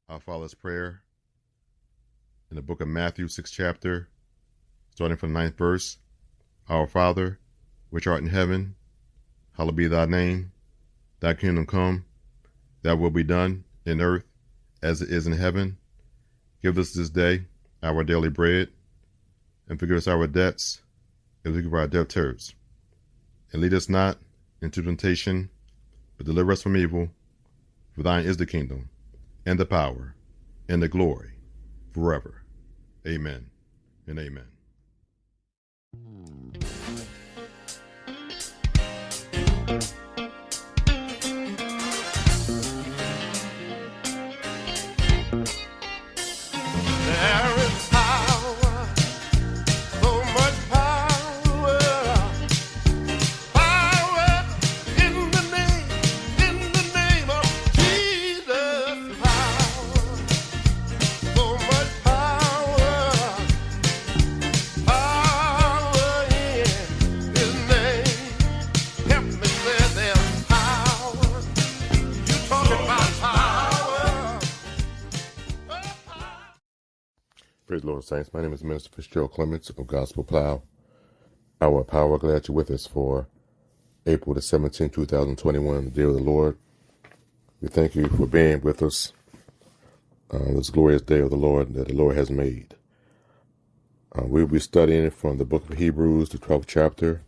Our Father's Prayer in the book of Matthew, 6th chapter, starting from the 9th verse. Our Father, which art in heaven, hallowed be thy name. Thy kingdom come, thy will be done in earth as it is in heaven. Give us this day our daily bread, and forgive us our debts, as we forgive our debtors. And lead us not into temptation, but deliver us from evil. For thine is the kingdom, and the power, and the glory, forever. Amen and amen. There is power, so much power, power in the name of Jesus. Power, so much power, power in His name. Help me say there's power. You talking about power? Praise the Lord, saints. My name is Minister Fitzgerald Clements of Gospel Plow. Our power, glad you're with us for April the 17th, 2021, the day of the Lord. We thank you for being with us this glorious day of the Lord that the Lord has made. We'll be studying from the book of Hebrews, the 12th chapter.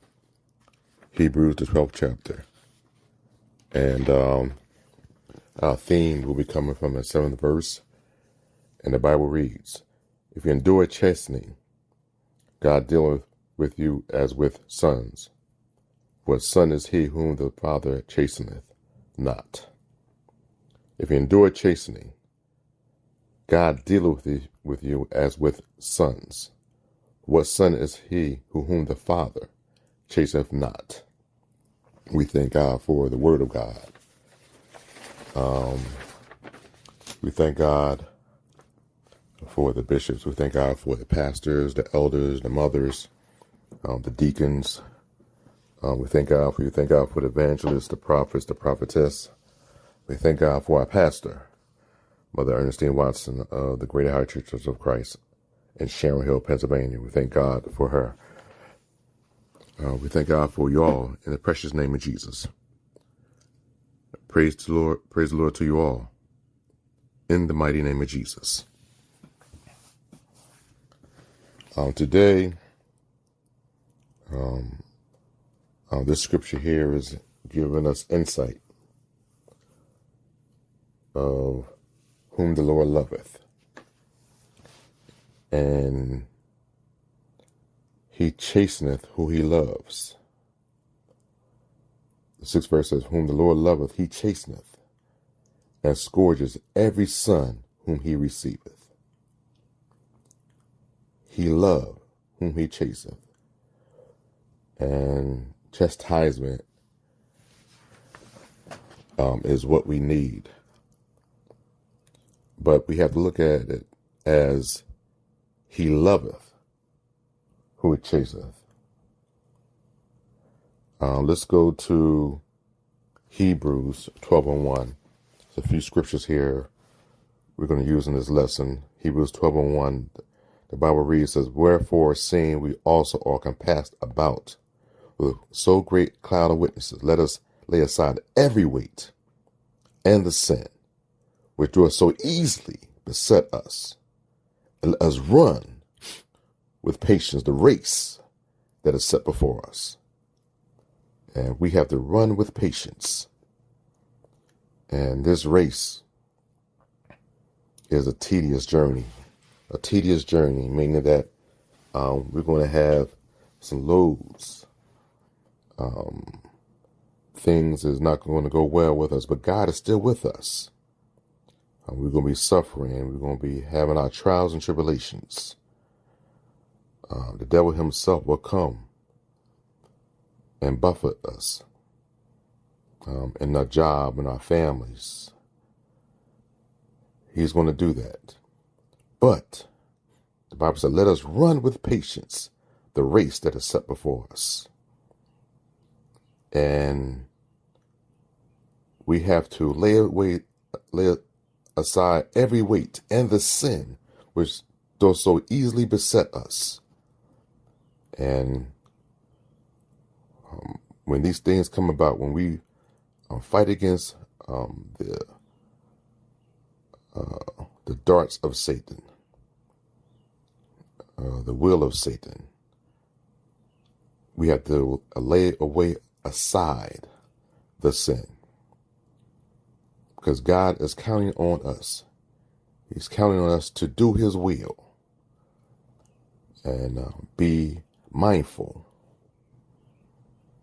Hebrews, the 12th chapter. And our theme will be coming from the 7th verse. And the Bible reads, if you endure chastening, God dealeth with you as with sons. For a son is he whom the Father chasteneth not. If you endure chastening, God dealeth with you as with sons. What son is he whom the Father chasteneth not? We thank God for the word of God. We thank God for the bishops. We thank God for the pastors, the elders, the mothers, the deacons. We thank God for you. Thank God for the evangelists, the prophets, the prophetess. We thank God for our pastor, Mother Ernestine Watson of the Greater High Churches of Christ in Sharon Hill, Pennsylvania. We thank God for her. We thank God for you all in the precious name of Jesus. Praise the Lord to you all in the mighty name of Jesus. Today, this scripture here is giving us insight of whom the Lord loveth. And he chasteneth who he loves. The 6th verse says, whom the Lord loveth, he chasteneth, and scourges every son whom he receiveth. He loved whom he chasteneth. And chastisement is what we need. But we have to look at it as he loveth who he chasteneth. Let's go to Hebrews 12:1. There's a few scriptures here we're going to use in this lesson. Hebrews 12:1. The Bible reads, says, wherefore, seeing we also are compassed about with so great cloud of witnesses, let us lay aside every weight and the sin which doeth so easily beset us, and let us run with patience the race that is set before us. And we have to run with patience. And this race is a tedious journey. A tedious journey, meaning that we're going to have some lows. Things is not going to go well with us, but God is still with us. We're going to be suffering. We're going to be having our trials and tribulations. The devil himself will come and buffet us in our job, in our families. He's going to do that. But the Bible said, let us run with patience the race that is set before us. And we have to lay aside every weight and the sin which does so easily beset us. And when these things come about, when we fight against the darts of Satan, the will of Satan, we have to lay away aside the sin, because God is counting on us. He's counting on us to do his will and be mindful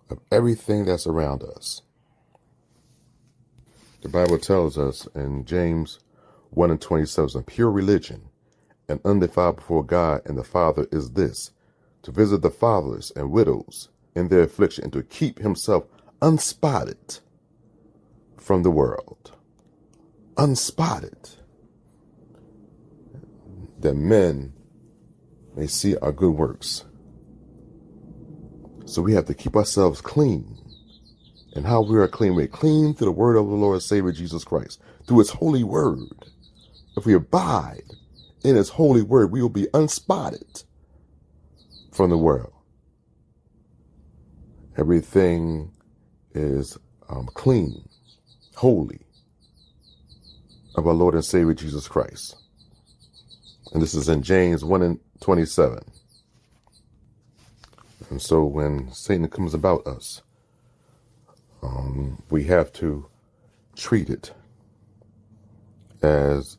of everything that's around us. The Bible tells us in James 1:27, pure religion and undefiled before God and the Father is this, to visit the fatherless and widows in their affliction, and to keep himself unspotted from the world. Unspotted, that men may see our good works. So we have to keep ourselves clean. And how we are clean? We're clean through the word of the Lord and Savior Jesus Christ, through his holy word. If we abide in his holy word, we will be unspotted from the world. Everything is clean, holy, of our Lord and Savior Jesus Christ. And this is in James 1:27. And so when Satan comes about us, we have to treat it as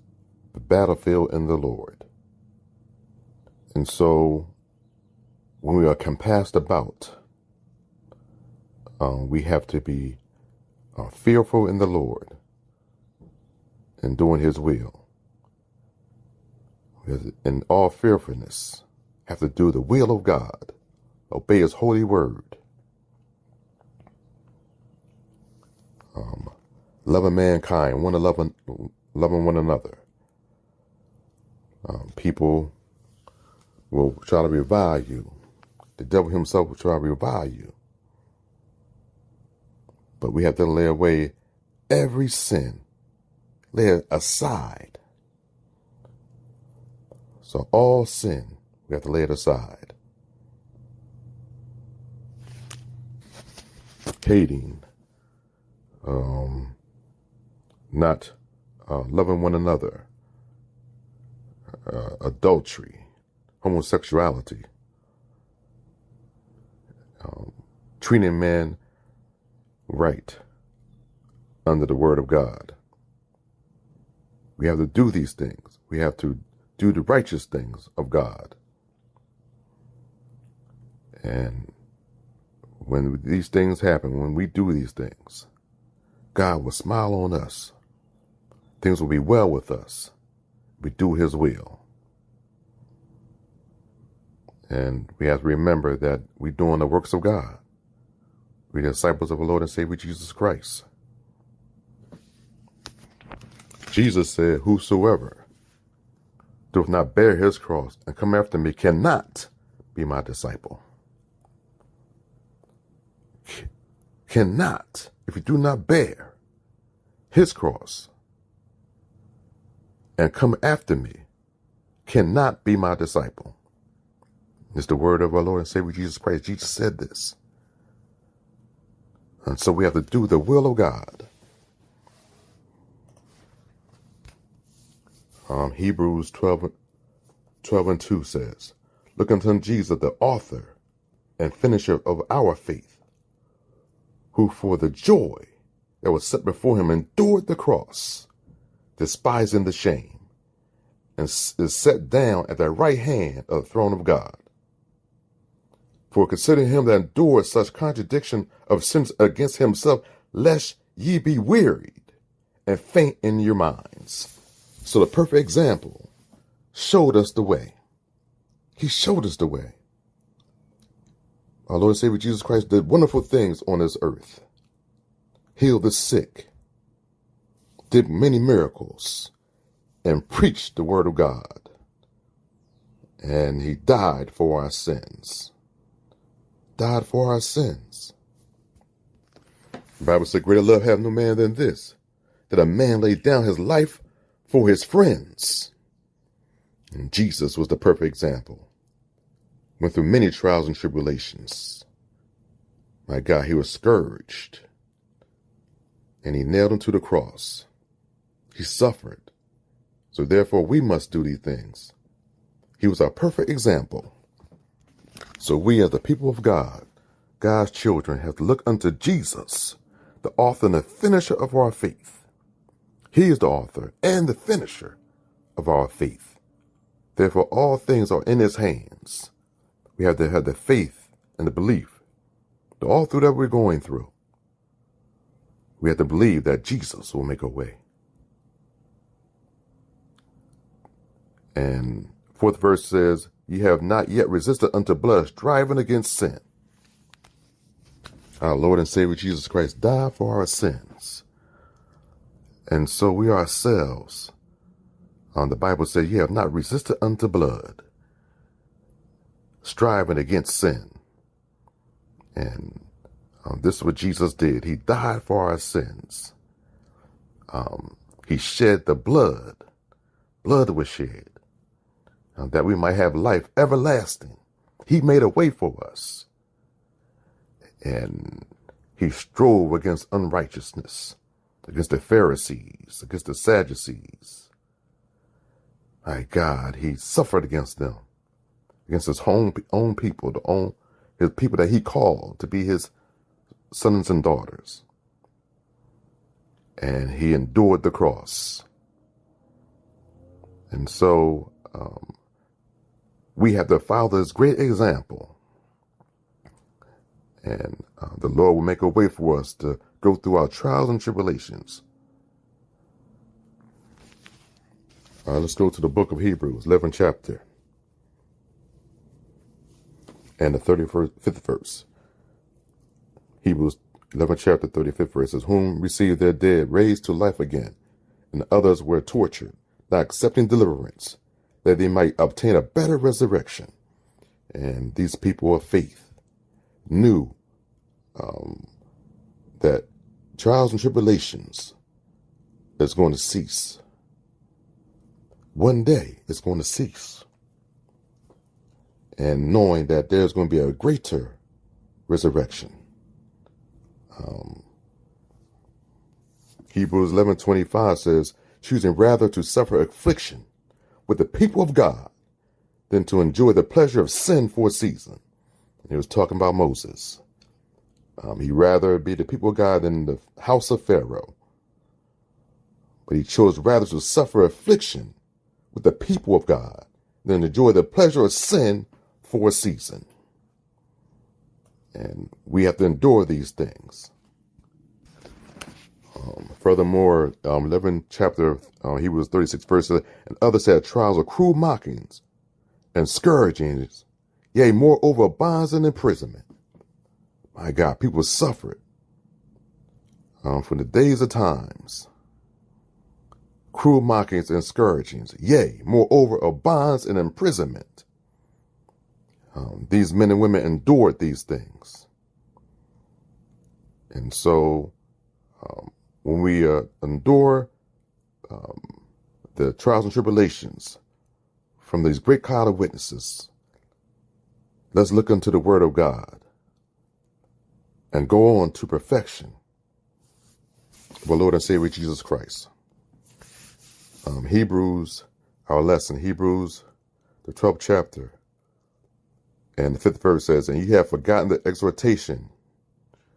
the battlefield in the Lord. And so when we are compassed about, we have to be fearful in the Lord and doing his will. In all fearfulness, have to do the will of God, obey his holy word, loving mankind, loving one another. People will try to revile you. The devil himself will try to revile you. But we have to lay away every sin, lay it aside. So all sin, we have to lay it aside. Hating, not loving one another, adultery, homosexuality, treating men right under the word of God. We have to do these things. We have to do the righteous things of God. And when these things happen, when we do these things, God will smile on us. Things will be well with us. We do his will. And we have to remember that we're doing the works of God. We're the disciples of the Lord and Savior Jesus Christ. Jesus said, whosoever doth not bear his cross and come after me cannot be my disciple. Cannot, if you do not bear his cross and come after me, cannot be my disciple. It's the word of our Lord and Savior Jesus Christ. Jesus said this. And so we have to do the will of God. Hebrews 12:2 says, look unto Jesus, the author and finisher of our faith, who for the joy that was set before him endured the cross, despising the shame, and is set down at the right hand of the throne of God. For consider him that endured such contradiction of sins against himself, lest ye be wearied and faint in your minds. So the perfect example showed us the way. He showed us the way. Our Lord and Savior Jesus Christ did wonderful things on this earth. Healed the sick, did many miracles, and preached the word of God. And he died for our sins. Died for our sins. The Bible said, greater love hath no man than this, that a man lay down his life for his friends. And Jesus was the perfect example. Went through many trials and tribulations. My God, he was scourged. And he nailed him to the cross. He suffered. So therefore we must do these things. He was our perfect example. So we as the people of God, God's children, have to look unto Jesus, the author and the finisher of our faith. He is the author and the finisher of our faith. Therefore all things are in his hands. We have to have the faith and the belief that all through that we're going through, we have to believe that Jesus will make a way. And fourth verse says, ye have not yet resisted unto blood, striving against sin. Our Lord and Savior Jesus Christ died for our sins. And so we ourselves, the Bible says, ye have not resisted unto blood, striving against sin. And this is what Jesus did. He died for our sins. He shed the blood. Blood was shed. That we might have life everlasting. He made a way for us. And he strove against unrighteousness, against the Pharisees, against the Sadducees. My God, he suffered against them, against his own people, his people that he called to be his sons and daughters. And he endured the cross. And so we have to follow this great example. And the Lord will make a way for us to go through our trials and tribulations. Let's go to the book of Hebrews, 11th chapter. And the 35th verse. Hebrews 11th chapter, 35th verse says, whom received their dead raised to life again, and others were tortured, not accepting deliverance, that they might obtain a better resurrection. And these people of faith knew that trials and tribulations is going to cease. One day it's going to cease. And knowing that there's going to be a greater resurrection. Hebrews 11:25 says, choosing rather to suffer affliction with the people of God than to enjoy the pleasure of sin for a season. And he was talking about Moses. He'd rather be the people of God than the house of Pharaoh. But he chose rather to suffer affliction with the people of God than enjoy the pleasure of sin for a season. And we have to endure these things. Furthermore, 11th chapter, Hebrews 36 verses, and others had trials of cruel mockings and scourgings, yea, moreover, bonds and imprisonment. My God, people suffered from the days of times. Cruel mockings and scourgings, yea, moreover, of bonds and imprisonment. These men and women endured these things. And so when we endure the trials and tribulations from these great cloud of witnesses, let's look into the Word of God and go on to perfection of our Lord and Savior Jesus Christ. Hebrews, our lesson, Hebrews, the 12th chapter, and the 5th verse says, and ye have forgotten the exhortation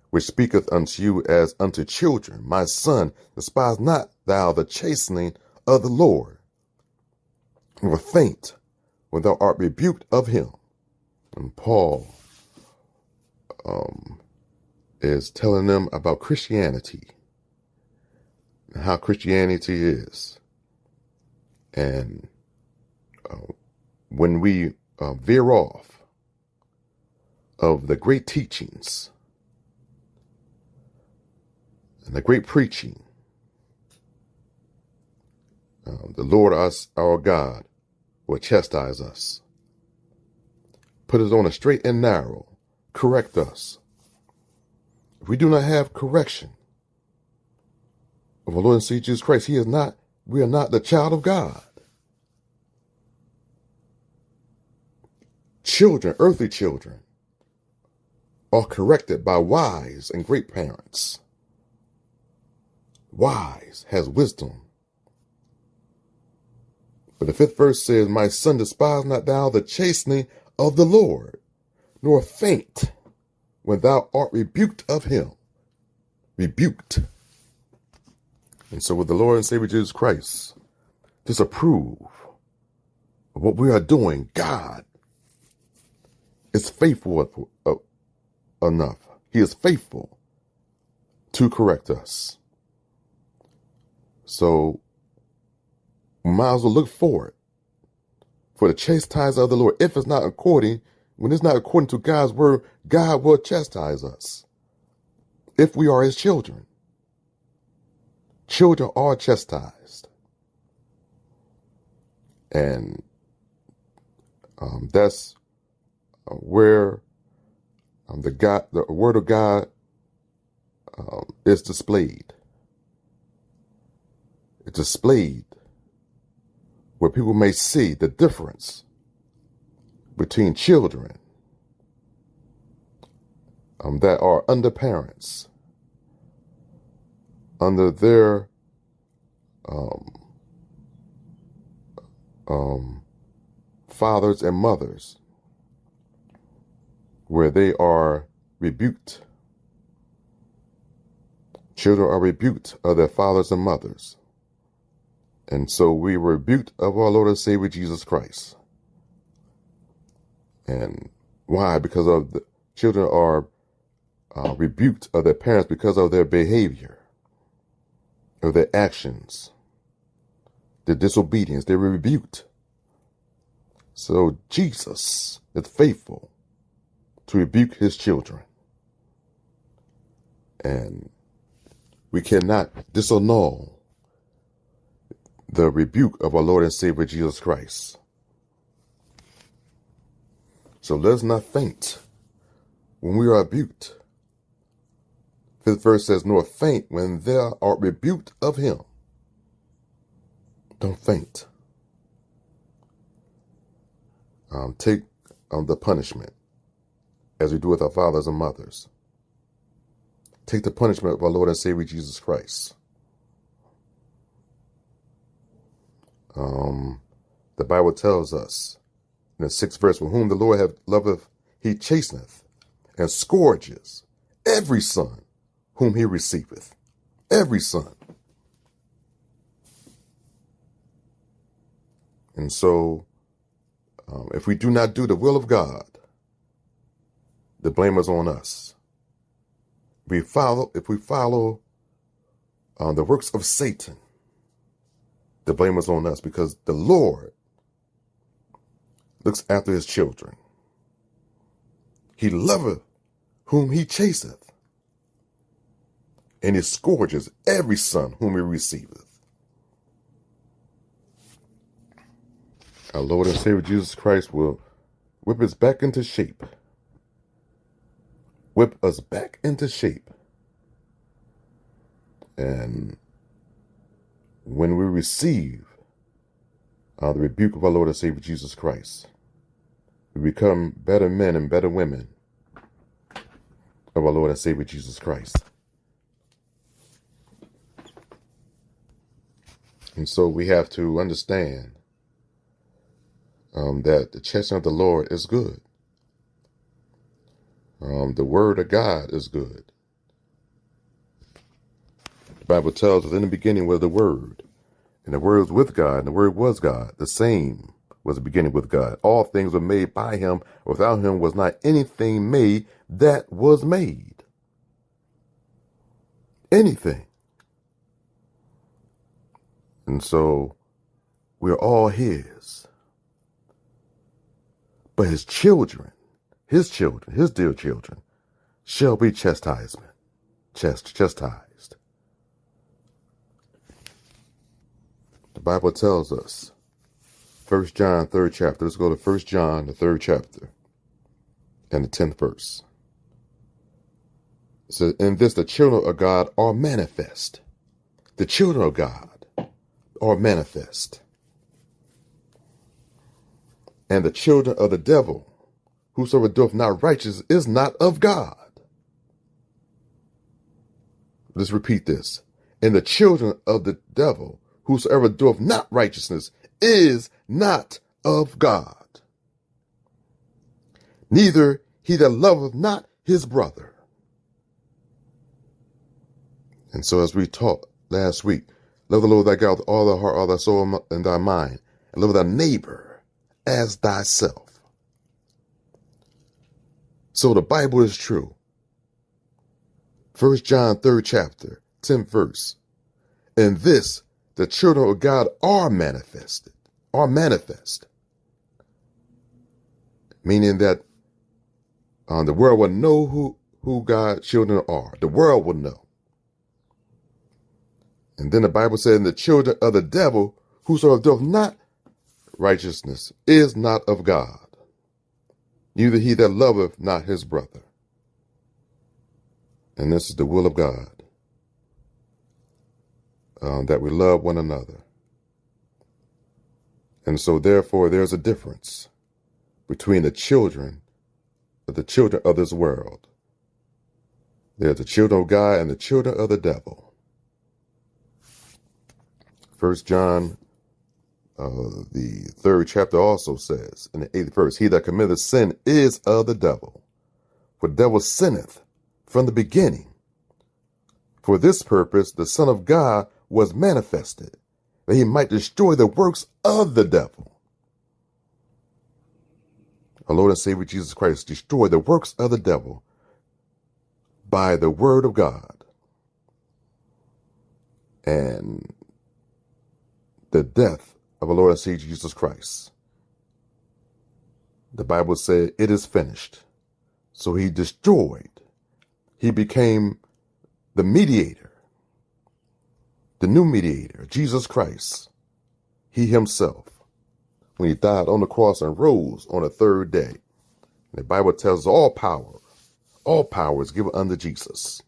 which speaketh unto you as unto children. My son, despise not thou the chastening of the Lord, nor faint when thou art rebuked of him. And Paul is telling them about Christianity and how Christianity is. And when we veer off of the great teachings and the great preaching, the Lord our God will chastise us, put us on a straight and narrow, correct us. If we do not have correction of our Lord and Savior Jesus Christ, he is not we are not the child of God. Children, earthly children, are corrected by wise and great parents. Wise has wisdom. But the 5th verse says, my son, despise not thou the chastening of the Lord, nor faint when thou art rebuked of him. Rebuked. And so with the Lord and Savior Jesus Christ disapprove of what we are doing, God is faithful enough. He is faithful to correct us. So we might as well look forward for the chastisement of the Lord. If it's not according, when it's not according to God's word, God will chastise us. If we are his children. Children are chastised. And that's where the word of God is displayed. It's displayed where people may see the difference between children that are under parents, under their fathers and mothers, where they are rebuked. Children are rebuked of their fathers and mothers. And so we were rebuked of our Lord and Savior Jesus Christ. And why? Because of the children are rebuked of their parents because of their behavior, of their actions, their disobedience. They were rebuked. So Jesus is faithful to rebuke his children. And we cannot disannul the rebuke of our Lord and Savior Jesus Christ. So let's not faint when we are rebuked. 5th verse says, nor faint when thou art rebuked of him. Don't faint. Take the punishment as we do with our fathers and mothers. Take the punishment of our Lord and Savior Jesus Christ. The Bible tells us in the 6th verse, for whom the Lord loveth, he chasteneth and scourges every son whom he receiveth. Every son. And so, if we do not do the will of God, the blame is on us. If we follow the works of Satan, the blame is on us, because the Lord looks after his children. He loveth whom he chaseth, and he scourges every son whom he receiveth. Our Lord and Savior Jesus Christ will whip us back into shape. Whip us back into shape. And when we receive the rebuke of our Lord and Savior Jesus Christ, we become better men and better women of our Lord and Savior Jesus Christ. And so we have to understand that the chastening of the Lord is good. The word of God is good. The Bible tells us in the beginning was the Word, and the Word was with God, and the Word was God. The same was the beginning with God. All things were made by him. Without him was not anything made that was made. Anything. And so we're all his. But his children, his dear children, shall be chastised. The Bible tells us, 1 John, 3rd chapter. Let's go to 1 John, the 3rd chapter, and the 10th verse. It says, in this the children of God are manifest. The children of God are manifest. And the children of the devil, whosoever doeth not righteous, is not of God. Let's repeat this. And the children of the devil, whosoever doeth not righteousness, is not of God. Neither he that loveth not his brother. And so as we taught last week, love the Lord thy God with all thy heart, all thy soul, and thy mind, and love thy neighbor as thyself. So the Bible is true. 1 John 3rd chapter, 10th verse. In this, the children of God are manifest. Meaning that the world will know who God's children are. The world will know. And then the Bible said, and the children of the devil, whosoever doeth not righteousness, is not of God. Neither he that loveth not his brother. And this is the will of God, that we love one another. And so therefore there's a difference between the children of this world. There's the children of God and the children of the devil. 1 John, the 3rd chapter also says in the 8th verse, he that committeth sin is of the devil, for the devil sinneth from the beginning. For this purpose the Son of God was manifested, that he might destroy the works of the devil. Our Lord and Savior Jesus Christ destroyed the works of the devil by the word of God and the death of our Lord and Savior Jesus Christ. The Bible said it is finished. So he destroyed. He became the mediator, the new mediator, Jesus Christ, he himself, when he died on the cross and rose on the 3rd day. The Bible tells us all power is given unto Jesus.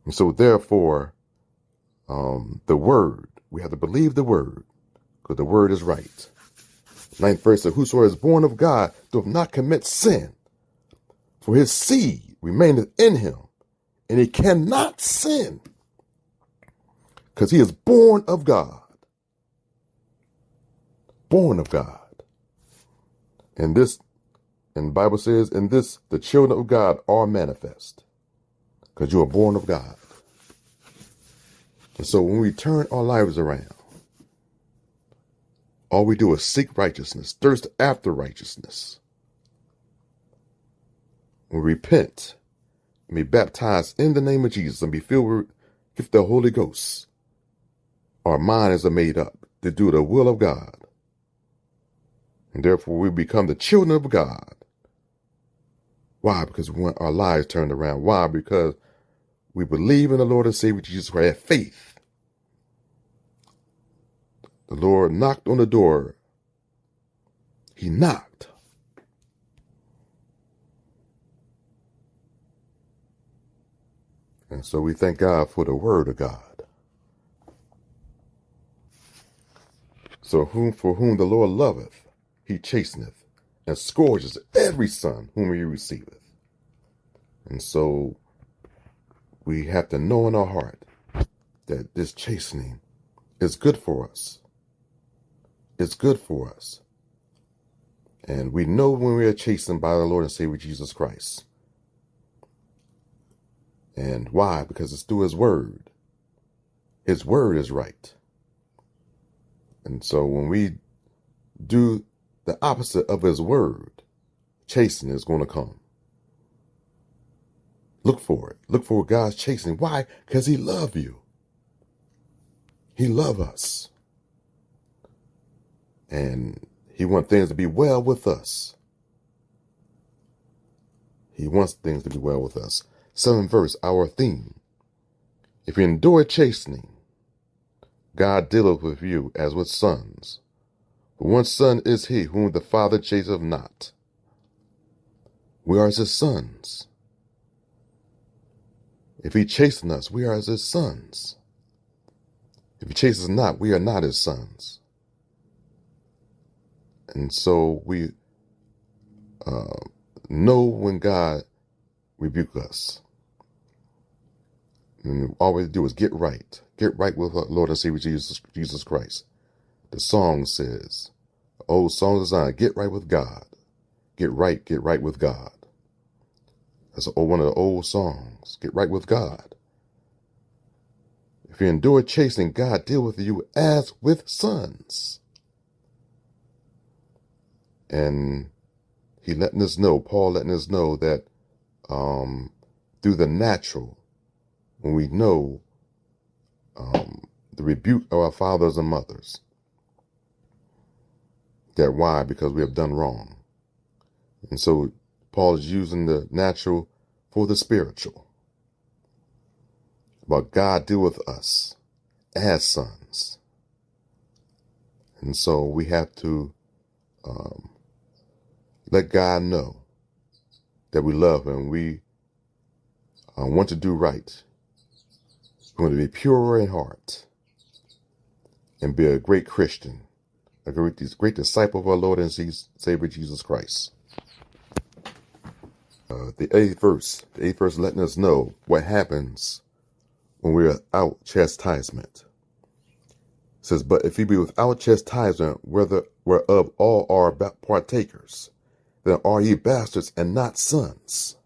And so therefore, the word, we have to believe the word, because the word is right. 9th verse says, whosoever is born of God doth not commit sin, for his seed remaineth in him, and he cannot sin, because he is born of God. Born of God. And the Bible says, in this, the children of God are manifest, because you are born of God. And so when we turn our lives around, all we do is seek righteousness, thirst after righteousness. We repent and be baptized in the name of Jesus and be filled with the Holy Ghost. Our minds are made up to do the will of God. And therefore we become the children of God. Why? Because we want our lives turned around. Why? Because we believe in the Lord and Savior Jesus Christ, have faith. The Lord knocked on the door. He knocked. And so we thank God for the word of God. So for whom the Lord loveth, he chasteneth, and scourges every son whom he receiveth. And so we have to know in our heart that this chastening is good for us. It's good for us. And we know when we are chastened by the Lord and Savior Jesus Christ. And why? Because it's through his word. His word is right. And so when we do the opposite of his word, chastening is going to come. Look for it. Look for God's chastening. Why? Because he loves you. He loves us. And he wants things to be well with us. He wants things to be well with us. 7th verse, our theme. If you endure chastening, God dealeth with you as with sons. For one son is he whom the Father chasteneth not. We are as his sons. If he chasten us, we are as his sons. chases not, we are not his sons. And so we know when God rebuke us. And all we do is get right. Get right with our Lord and Savior Jesus Christ. The song says, old song design, get right with God. Get right with God. That's one of the old songs. Get right with God. If you endure chastening, God deal with you as with sons. And he letting us know, Paul letting us know that through the natural, when we know the rebuke of our fathers and mothers, that why? Because we have done wrong. And so Paul is using the natural for the spiritual. But God deal with us as sons. And so we have to let God know that we love him. We want to do right. We want to be pure in heart and be a great Christian, a great disciple of our Lord and Savior Jesus Christ. The eighth verse letting us know what happens when we are out chastisement. It says, but if ye be without chastisement, whereof all are partakers, then are ye bastards and not sons.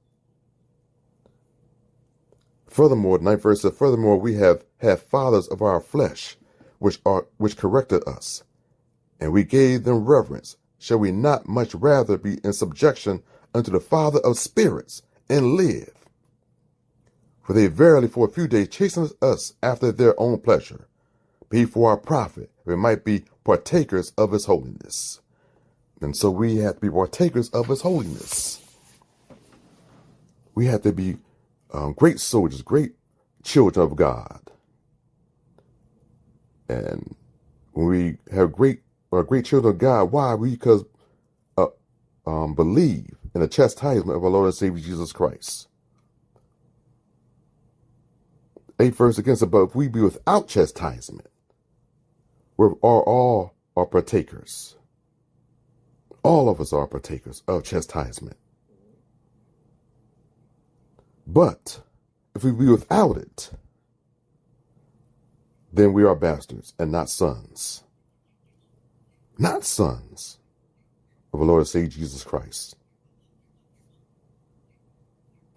Furthermore, the ninth verse says, furthermore, we have fathers of our flesh, which corrected us, and we gave them reverence. Shall we not much rather be in subjection unto the Father of spirits and live? For they verily for a few days chastened us after their own pleasure, be for our profit, we might be partakers of his holiness. And so we have to be partakers of his holiness. We have to be great soldiers, great children of God. And when we have great children of God, why? Because believe in the chastisement of our Lord and Savior Jesus Christ. 8th verse again says, but if we be without chastisement, we are all partakers. All of us are partakers of chastisement. But if we be without it, then we are bastards and not sons. Not sons of our Lord and Savior Jesus Christ.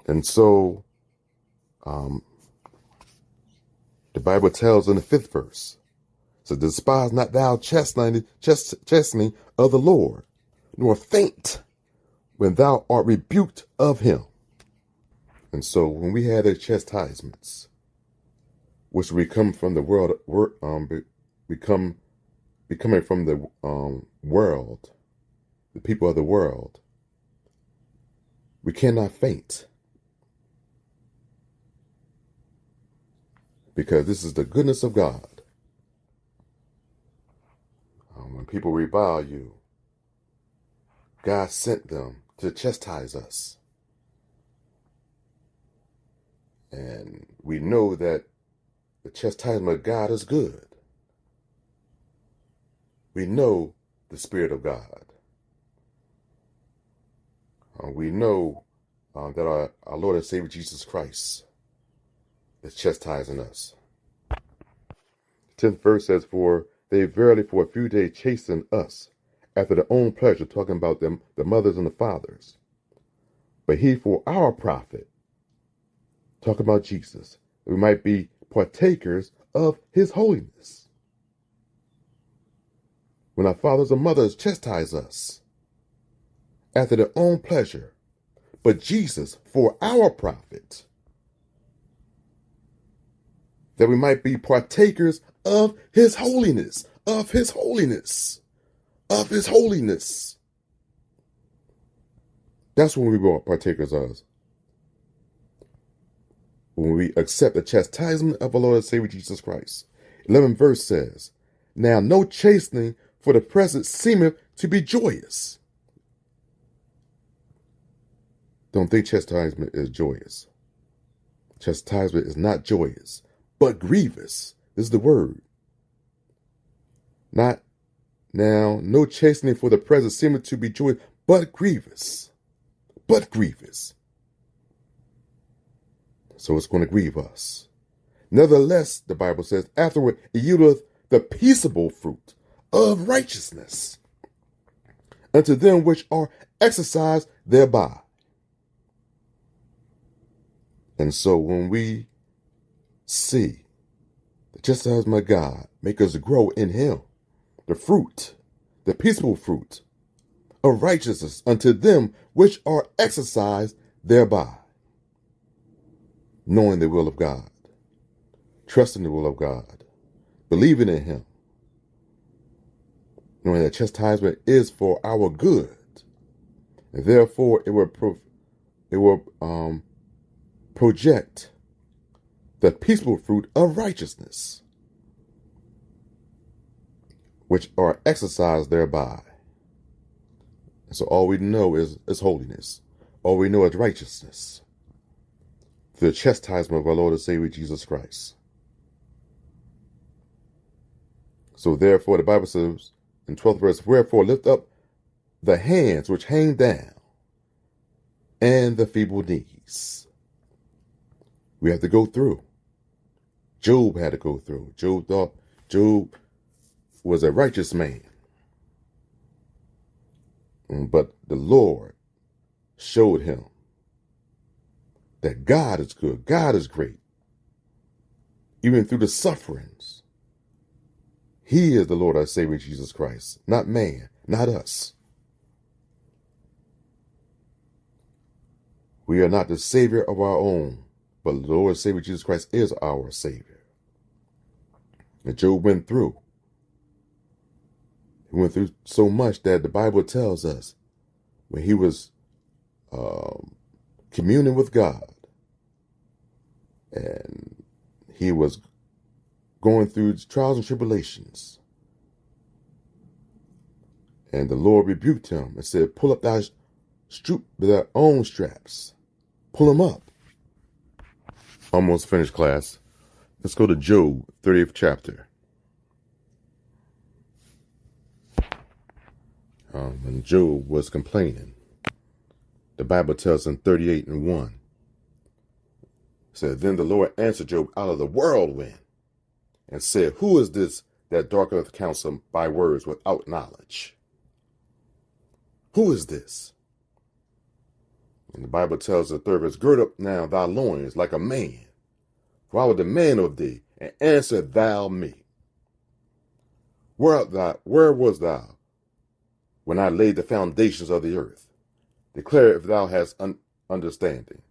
And so, the Bible tells in the 5th verse, so despise not thou chastening of the Lord, nor faint when thou art rebuked of him. And so when we had the chastisements, which we come from the world, becoming from the world, the people of the world, we cannot faint. Because this is the goodness of God. When people revile you, God sent them to chastise us. And we know that the chastisement of God is good. We know the Spirit of God. We know that our Lord and Savior Jesus Christ is chastising us. 10th verse says, for they verily for a few days chastened us after their own pleasure, talking about them, the mothers and the fathers. But he for our profit, talking about Jesus, that we might be partakers of his holiness. When our fathers and mothers chastise us after their own pleasure, but Jesus for our profit, that we might be partakers of his holiness, of his holiness, of his holiness. That's when we are partakers of. When we accept the chastisement of our Lord and Savior Jesus Christ. 11th verse says, now no chastening for the present seemeth to be joyous. Don't think chastisement is joyous. Chastisement is not joyous, but grievous. This is the word. Not now, no chastening for the present seemeth to be joy, but grievous. But grievous. So it's going to grieve us. Nevertheless, the Bible says, afterward it yieldeth the peaceable fruit of righteousness unto them which are exercised thereby. And so when we see the chastisement of God make us grow in him, the fruit, the peaceable fruit of righteousness unto them which are exercised thereby, knowing the will of God, trusting the will of God, believing in him, knowing that chastisement is for our good, and therefore it will project the peaceful fruit of righteousness, which are exercised thereby. And so all we know is holiness. All we know is righteousness. The chastisement of our Lord and Savior Jesus Christ. So therefore the Bible says in 12th verse, wherefore lift up the hands which hang down and the feeble knees. We have to go through. Job had to go through. Job thought Job was a righteous man. But the Lord showed him that God is good. God is great. Even through the sufferings, he is the Lord our Savior Jesus Christ, not man, not us. We are not the Savior of our own, but the Lord and Savior Jesus Christ is our Savior. And Job went through. He went through so much that the Bible tells us when he was communing with God and he was going through trials and tribulations, and the Lord rebuked him and said, pull up thy own straps. Pull them up. Almost finished, class. Let's go to Job, 30th chapter. When Job was complaining, the Bible tells in 38:1, said, then the Lord answered Job out of the whirlwind and said, who is this that darkeneth counsel by words without knowledge? Who is this? And the Bible tells the third verse, gird up now thy loins like a man, for I will demand of thee, and answer thou me. Where was thou when I laid the foundations of the earth? Declare if thou hast understanding.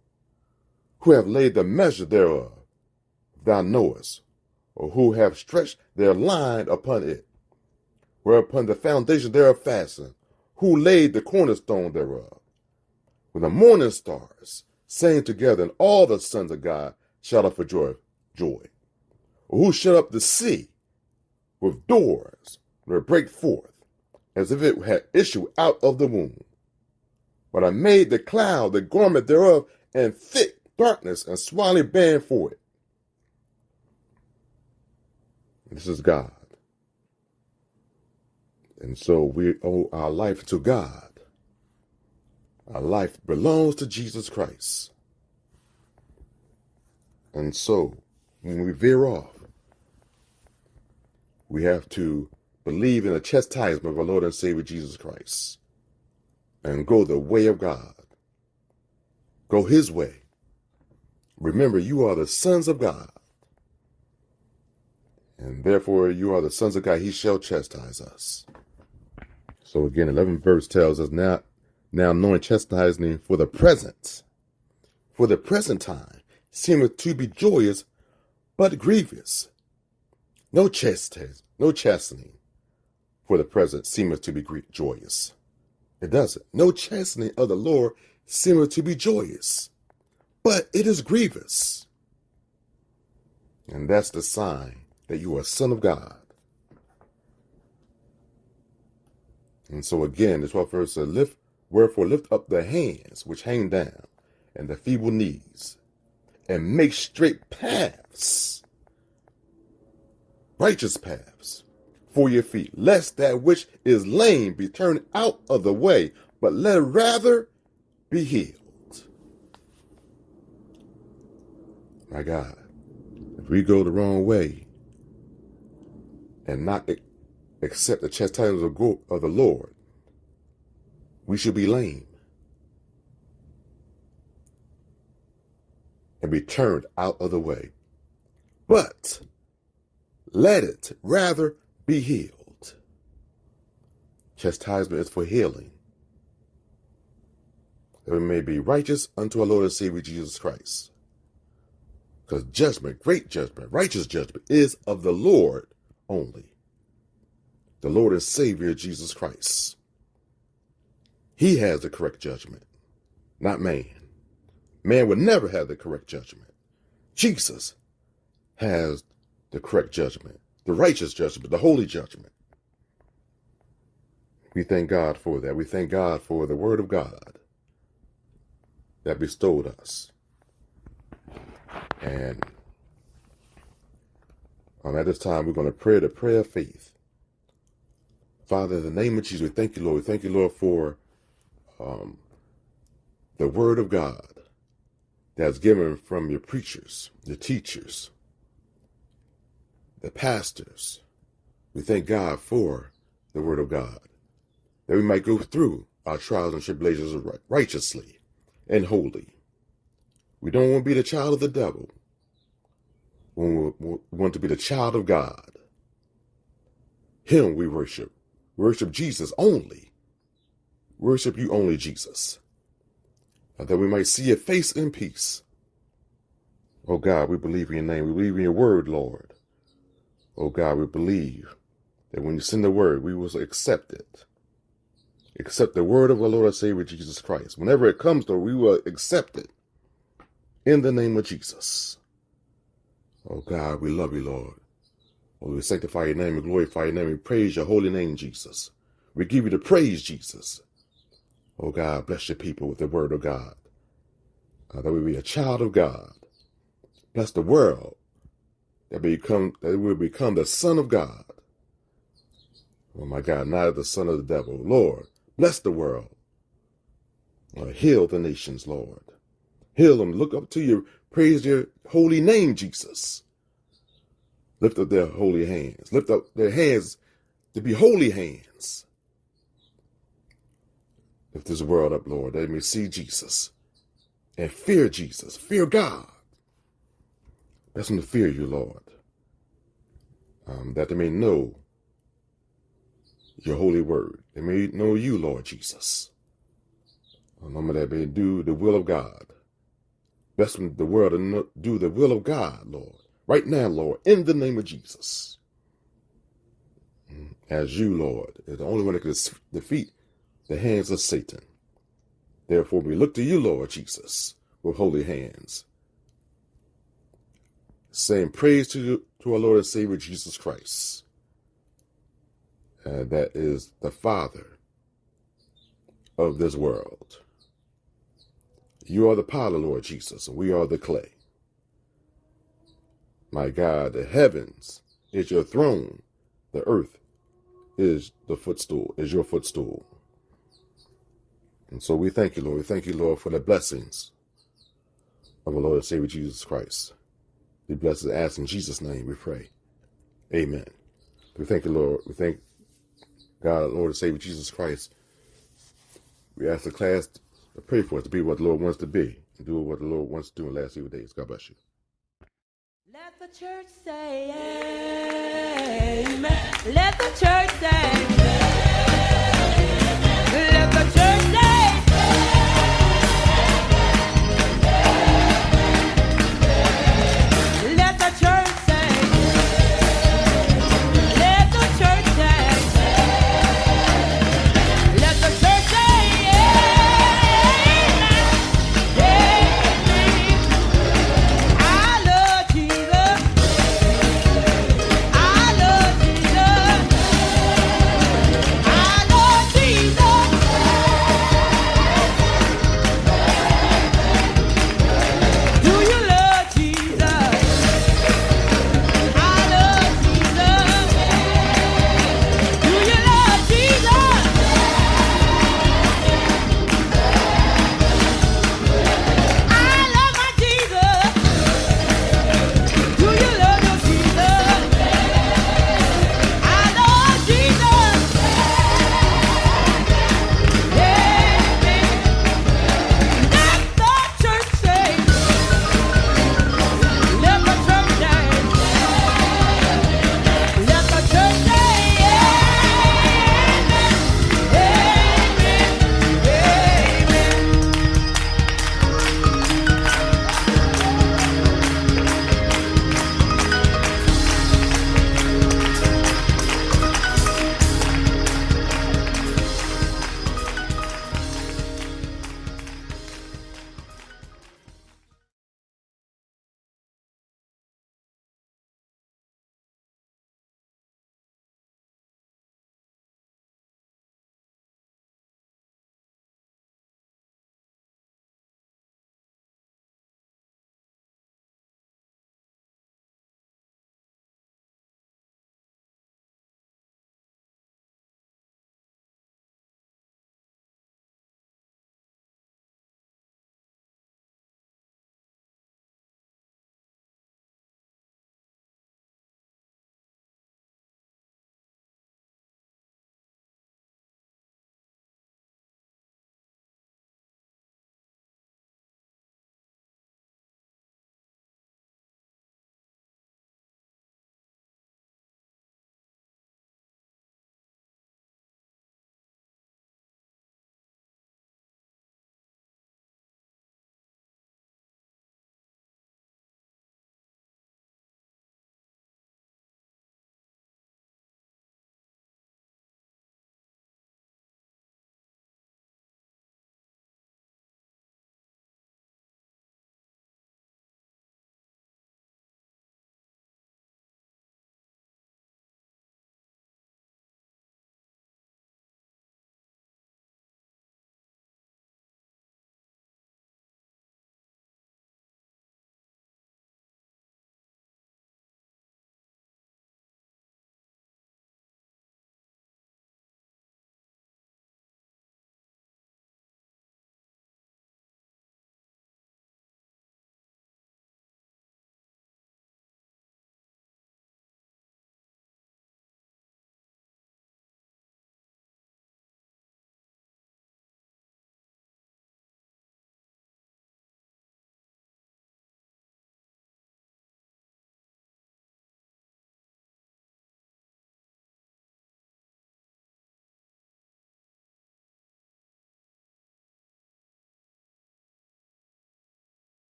Who have laid the measure thereof, if thou knowest, or who have stretched their line upon it, whereupon the foundation thereof fastened, who laid the cornerstone thereof? When the morning stars sang together, and all the sons of God shouted for joy. Or who shut up the sea with doors, where it break forth, as if it had issued out of the womb? But I made the cloud the garment thereof, and thick darkness and swallowing band for it. This is God. And so we owe our life to God. Our life belongs to Jesus Christ. And so when we veer off, we have to believe in the chastisement of our Lord and Savior Jesus Christ and go the way of God. Go his way. Remember, you are the sons of God. And therefore you are the sons of God. He shall chastise us. So again, 11th verse tells us now knowing chastening for the present time, seemeth to be joyous, but grievous. No chastening for the present seemeth to be joyous. It doesn't. No chastening of the Lord seemeth to be joyous, but it is grievous. And that's the sign that you are a son of God. And so again, the 12th verse says, wherefore lift up the hands which hang down, and the feeble knees, and make straight paths, righteous paths, for your feet, lest that which is lame be turned out of the way, but let it rather be healed. My God, if we go the wrong way and not accept the chastisement of the Lord, we should be lame and be turned out of the way. But let it rather be healed. Chastisement is for healing, that we may be righteous unto our Lord and Savior Jesus Christ. Because judgment, great judgment, righteous judgment is of the Lord only. The Lord and Savior Jesus Christ. He has the correct judgment, not man. Man would never have the correct judgment. Jesus has the correct judgment, the righteous judgment, the holy judgment. We thank God for that. We thank God for the word of God that bestowed us. And at this time, we're going to pray the prayer of faith. Father, in the name of Jesus, we thank you, Lord. We thank you, Lord, for the word of God that's given from your preachers, the teachers, the pastors. We thank God for the word of God, that we might go through our trials and tribulations righteously and holy. We don't want to be the child of the devil. We want to be the child of God. Him we worship. Worship Jesus only. Worship you only, Jesus. That we might see your face in peace. Oh God, we believe in your name. We believe in your word, Lord. Oh God, we believe that when you send the word, we will accept it. Accept the word of our Lord and Savior Jesus Christ. Whenever it comes, Lord, we will accept it. In the name of Jesus. Oh God, we love you, Lord. Oh, we sanctify your name and glorify your name. We praise your holy name, Jesus. We give you the praise, Jesus. Oh God, bless your people with the word of God. That we be a child of God. Bless the world. That we will become the son of God. Oh my God, not the son of the devil. Lord, bless the world. Heal the nations, Lord. Heal them. Look up to you. Praise your holy name, Jesus. Lift up their holy hands. Lift up their hands to be holy hands. Lift this world up, Lord, that they may see Jesus and fear Jesus. Fear God. That's them to fear you, Lord. That they may know your holy word. They may know you, Lord Jesus. That they may do the will of God. Bless the world and do the will of God, Lord. Right now, Lord, in the name of Jesus. As you, Lord, is the only one that can defeat the hands of Satan. Therefore, we look to you, Lord Jesus, with holy hands. Saying praise to our Lord and Savior Jesus Christ. That is the Father of this world. You are the potter, Lord Jesus, and we are the clay. My God, the heavens is your throne. The earth is the footstool, is your footstool. And so we thank you, Lord. We thank you, Lord, for the blessings of our Lord and Savior Jesus Christ. We bless and ask in Jesus' name we pray. Amen. We thank you, Lord. We thank God, Lord and Savior Jesus Christ. We ask the class to pray for us to be what the Lord wants to be and do what the Lord wants to do in the last few days. God bless you. Let the church say amen. Let the church say